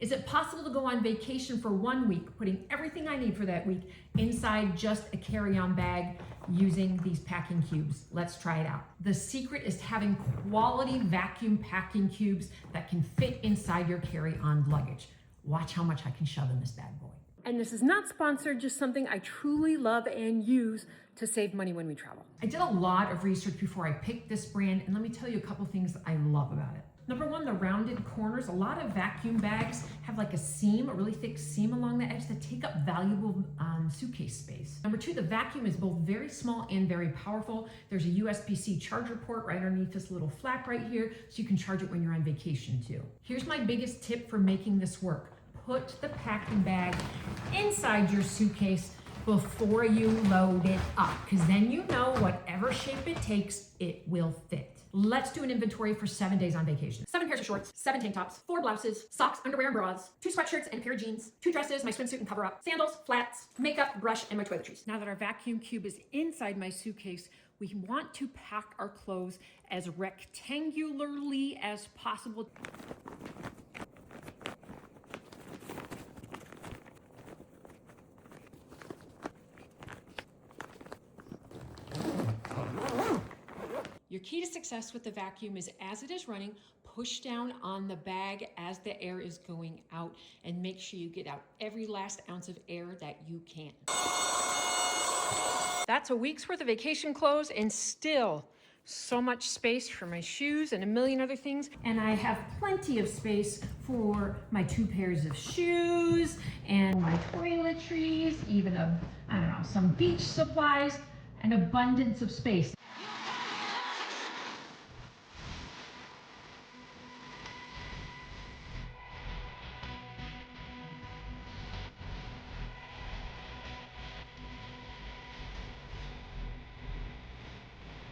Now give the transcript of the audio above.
Is it possible to go on vacation for 1 week, putting everything I need for that week inside just a carry-on bag using these packing cubes? Let's try it out. The secret is having quality vacuum packing cubes that can fit inside your carry-on luggage. Watch how much I can shove in this bad boy. And this is not sponsored, just something I truly love and use to save money when we travel. I did a lot of research before I picked this brand, and let me tell you a couple things that I love about it. Number one, the rounded corners. A lot of vacuum bags have like a seam, a really thick seam along the edge that take up valuable suitcase space. Number two, the vacuum is both very small and very powerful. There's a USB-C charger port right underneath this little flap right here, so you can charge it when you're on vacation too. Here's my biggest tip for making this work. Put the packing bag inside your suitcase before you load it up, because then you know whatever shape it takes, it will fit. Let's do an inventory for 7 days on vacation. 7 pairs of shorts, 7 tank tops, 4 blouses, socks, underwear, and bras, 2 sweatshirts and a pair of jeans, 2 dresses, my swimsuit and cover up, sandals, flats, makeup, brush, and my toiletries. Now that our vacuum cube is inside my suitcase, we want to pack our clothes as rectangularly as possible. Your key to success with the vacuum is, as it is running, push down on the bag as the air is going out and make sure you get out every last ounce of air that you can. That's a week's worth of vacation clothes and still so much space for my shoes and a million other things. And I have plenty of space for my 2 pairs of shoes and my toiletries, even some beach supplies, an abundance of space.